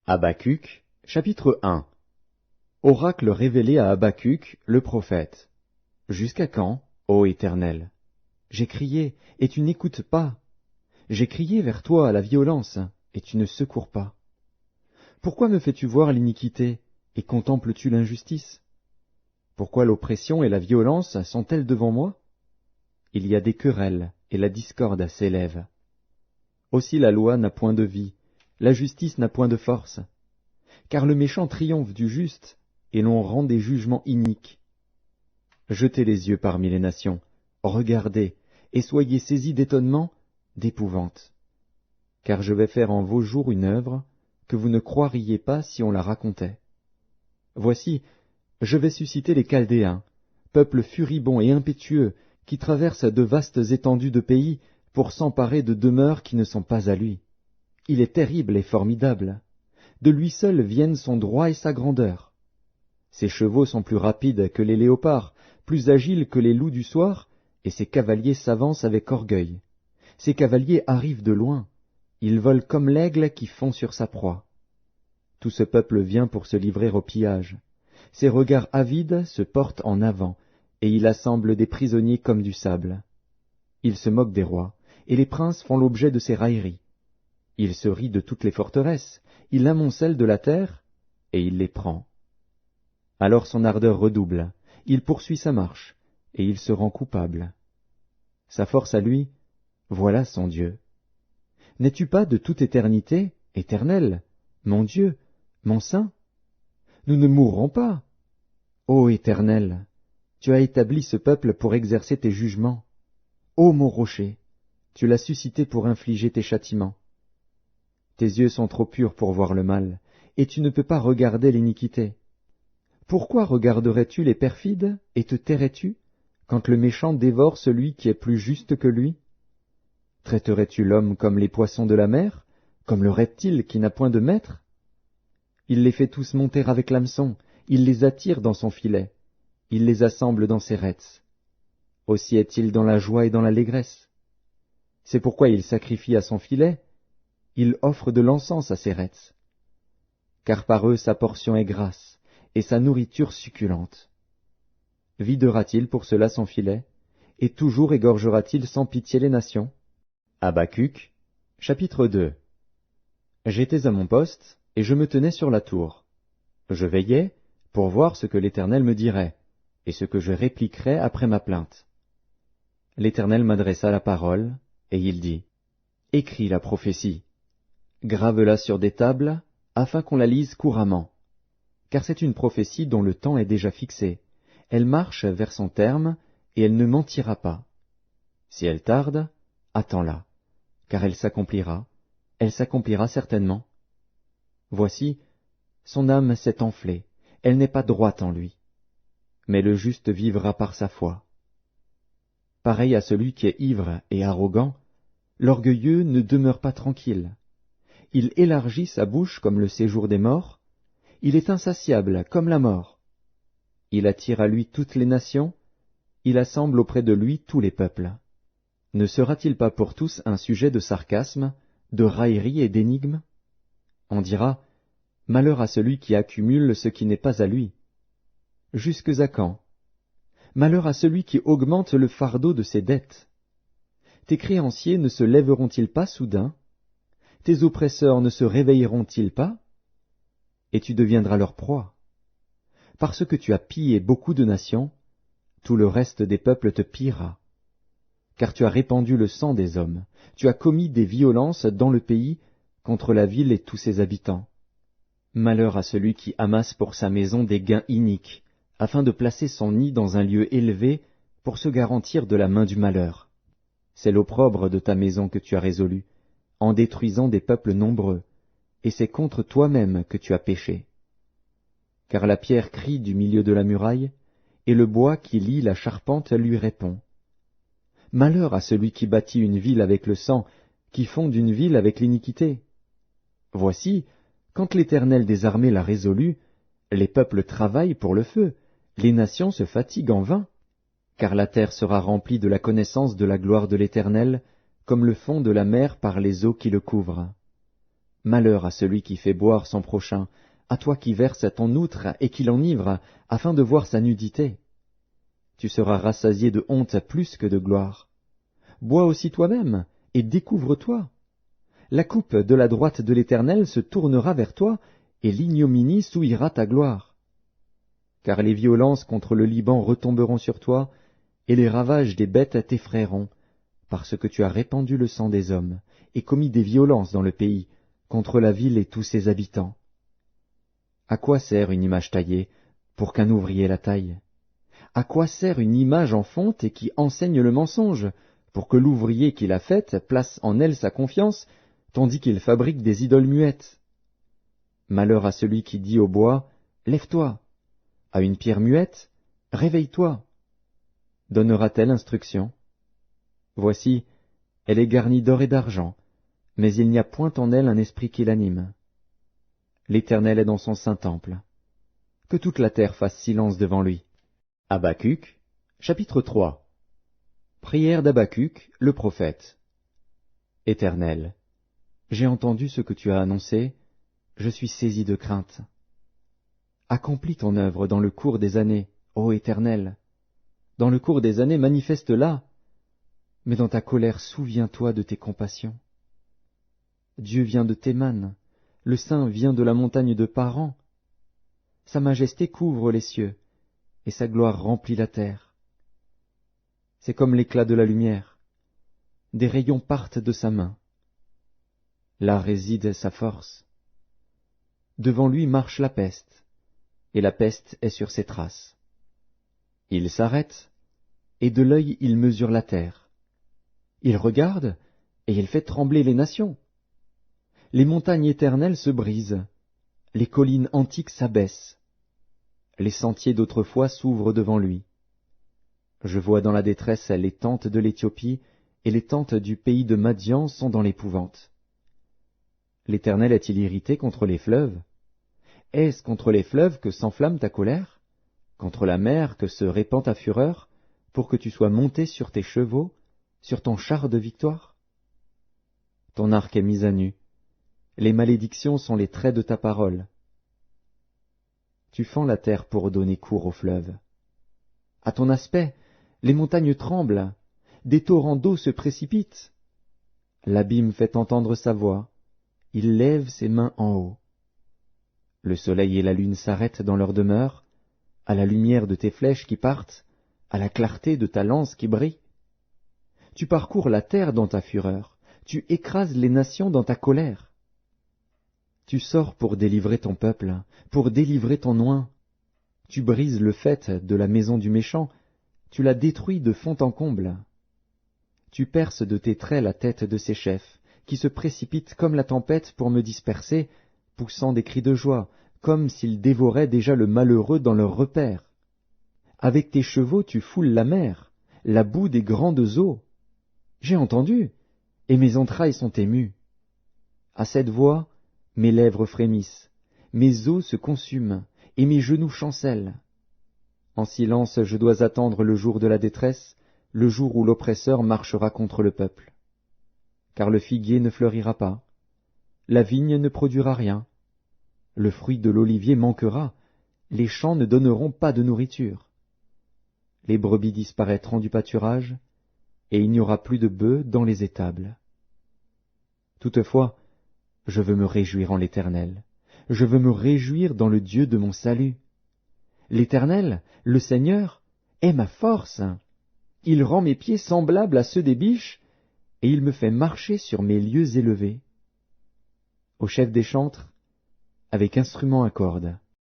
Habacuc, chapitre 1. Oracle révélé à Habacuc, le prophète. Jusqu'à quand, ô Éternel? J'ai crié, et tu n'écoutes pas. J'ai crié vers toi à la violence, et tu ne secours pas. Pourquoi me fais-tu voir l'iniquité, et contemples-tu l'injustice? Pourquoi l'oppression et la violence sont-elles devant moi? Il y a des querelles, et la discorde s'élève. Aussi la loi n'a point de vie, la justice n'a point de force. Car le méchant triomphe du juste, et l'on rend des jugements iniques. Jetez les yeux parmi les nations, regardez, et soyez saisis d'étonnement, d'épouvante. Car je vais faire en vos jours une œuvre que vous ne croiriez pas si on la racontait. Voici, je vais susciter les Chaldéens, peuple furibond et impétueux, qui traverse de vastes étendues de pays pour s'emparer de demeures qui ne sont pas à lui. Il est terrible et formidable. De lui seul viennent son droit et sa grandeur. Ses chevaux sont plus rapides que les léopards, plus agiles que les loups du soir, et ses cavaliers s'avancent avec orgueil. Ses cavaliers arrivent de loin. Ils volent comme l'aigle qui fond sur sa proie. Tout ce peuple vient pour se livrer au pillage. Ses regards avides se portent en avant, et il assemble des prisonniers comme du sable. Il se moque des rois, et les princes font l'objet de ses railleries. Il se rit de toutes les forteresses, il amoncelle de la terre, et il les prend. Alors son ardeur redouble, il poursuit sa marche, et il se rend coupable. Sa force à lui, voilà son Dieu. N'es-tu pas de toute éternité, éternel, mon Dieu, mon Saint? Nous ne mourrons pas. Ô Éternel, tu as établi ce peuple pour exercer tes jugements. Ô mon rocher, tu l'as suscité pour infliger tes châtiments. Tes yeux sont trop purs pour voir le mal, et tu ne peux pas regarder l'iniquité. Pourquoi regarderais-tu les perfides, et te tairais-tu, quand le méchant dévore celui qui est plus juste que lui? Traiterais-tu l'homme comme les poissons de la mer, comme le reptile qui n'a point de maître? Il les fait tous monter avec l'hameçon, il les attire dans son filet, il les assemble dans ses rets. Aussi est-il dans la joie et dans l'allégresse. C'est pourquoi il sacrifie à son filet, il offre de l'encens à ses rets. Car par eux sa portion est grasse, et sa nourriture succulente. Videra-t-il pour cela son filet, et toujours égorgera-t-il sans pitié les nations? Habacuc, chapitre 2. J'étais à mon poste, et je me tenais sur la tour. Je veillais pour voir ce que l'Éternel me dirait, et ce que je répliquerais après ma plainte. L'Éternel m'adressa la parole, et il dit, « Écris la prophétie, grave-la sur des tables, afin qu'on la lise couramment. Car c'est une prophétie dont le temps est déjà fixé. Elle marche vers son terme, et elle ne mentira pas. Si elle tarde, attends-la, car elle s'accomplira certainement. Voici, son âme s'est enflée, elle n'est pas droite en lui. Mais le juste vivra par sa foi. Pareil à celui qui est ivre et arrogant, l'orgueilleux ne demeure pas tranquille. Il élargit sa bouche comme le séjour des morts, il est insatiable comme la mort. Il attire à lui toutes les nations, il assemble auprès de lui tous les peuples. Ne sera-t-il pas pour tous un sujet de sarcasme, de raillerie et d'énigme? On dira, malheur à celui qui accumule ce qui n'est pas à lui. Jusques à quand? Malheur à celui qui augmente le fardeau de ses dettes. Tes créanciers ne se lèveront-ils pas soudain? Tes oppresseurs ne se réveilleront-ils pas? Et tu deviendras leur proie. Parce que tu as pillé beaucoup de nations, tout le reste des peuples te pillera. Car tu as répandu le sang des hommes, tu as commis des violences dans le pays contre la ville et tous ses habitants. Malheur à celui qui amasse pour sa maison des gains iniques, afin de placer son nid dans un lieu élevé pour se garantir de la main du malheur. C'est l'opprobre de ta maison que tu as résolu, en détruisant des peuples nombreux, et c'est contre toi-même que tu as péché. Car la pierre crie du milieu de la muraille, et le bois qui lie la charpente lui répond. Malheur à celui qui bâtit une ville avec le sang, qui fonde une ville avec l'iniquité. Voici, quand l'Éternel des armées l'a résolu, les peuples travaillent pour le feu, les nations se fatiguent en vain, car la terre sera remplie de la connaissance de la gloire de l'Éternel, comme le fond de la mer par les eaux qui le couvrent. Malheur à celui qui fait boire son prochain, à toi qui verses ton outre et qui l'enivre, afin de voir sa nudité. Tu seras rassasié de honte plus que de gloire. Bois aussi toi-même, et découvre-toi. La coupe de la droite de l'Éternel se tournera vers toi, et l'ignominie souillera ta gloire. Car les violences contre le Liban retomberont sur toi, et les ravages des bêtes t'effrayeront, parce que tu as répandu le sang des hommes, et commis des violences dans le pays, contre la ville et tous ses habitants. À quoi sert une image taillée, pour qu'un ouvrier la taille? À quoi sert une image en fonte et qui enseigne le mensonge, pour que l'ouvrier qui l'a faite place en elle sa confiance, tandis qu'il fabrique des idoles muettes? Malheur à celui qui dit au bois, « Lève-toi », à une pierre muette, « Réveille-toi ». Donnera-t-elle instruction? Voici, elle est garnie d'or et d'argent, mais il n'y a point en elle un esprit qui l'anime. L'Éternel est dans son saint temple. Que toute la terre fasse silence devant lui. Habacuc, chapitre 3. Prière d'Habacuc, le prophète. Éternel, j'ai entendu ce que tu as annoncé, je suis saisi de crainte. Accomplis ton œuvre dans le cours des années, ô Éternel. Dans le cours des années, manifeste-la, mais dans ta colère, souviens-toi de tes compassions. Dieu vient de Théman, le Saint vient de la montagne de Paran. Sa majesté couvre les cieux, et sa gloire remplit la terre. C'est comme l'éclat de la lumière. Des rayons partent de sa main. Là réside sa force. Devant lui marche la peste, et la peste est sur ses traces. Il s'arrête, et de l'œil il mesure la terre. Il regarde, et il fait trembler les nations. Les montagnes éternelles se brisent, les collines antiques s'abaissent. Les sentiers d'autrefois s'ouvrent devant lui. Je vois dans la détresse les tentes de l'Éthiopie, et les tentes du pays de Madian sont dans l'épouvante. L'Éternel est-il irrité contre les fleuves? Est-ce contre les fleuves que s'enflamme ta colère? Contre la mer que se répand ta fureur, pour que tu sois monté sur tes chevaux, sur ton char de victoire? Ton arc est mis à nu. Les malédictions sont les traits de ta parole. Tu fends la terre pour donner cours aux fleuves. À ton aspect, les montagnes tremblent, des torrents d'eau se précipitent. L'abîme fait entendre sa voix, il lève ses mains en haut. Le soleil et la lune s'arrêtent dans leur demeure, à la lumière de tes flèches qui partent, à la clarté de ta lance qui brille. Tu parcours la terre dans ta fureur, tu écrases les nations dans ta colère. Tu sors pour délivrer ton peuple, pour délivrer ton oint. Tu brises le faîte de la maison du méchant, tu la détruis de fond en comble. Tu perces de tes traits la tête de ses chefs, qui se précipitent comme la tempête pour me disperser, poussant des cris de joie, comme s'ils dévoraient déjà le malheureux dans leur repère. Avec tes chevaux tu foules la mer, la boue des grandes eaux. J'ai entendu, et mes entrailles sont émues. À cette voix, mes lèvres frémissent, mes os se consument, et mes genoux chancellent. En silence je dois attendre le jour de la détresse, le jour où l'oppresseur marchera contre le peuple. Car le figuier ne fleurira pas, la vigne ne produira rien, le fruit de l'olivier manquera, les champs ne donneront pas de nourriture. Les brebis disparaîtront du pâturage, et il n'y aura plus de bœufs dans les étables. Toutefois, je veux me réjouir en l'Éternel, je veux me réjouir dans le Dieu de mon salut. L'Éternel, le Seigneur, est ma force. Il rend mes pieds semblables à ceux des biches, et il me fait marcher sur mes lieux élevés. Au chef des chantres, avec instruments à cordes,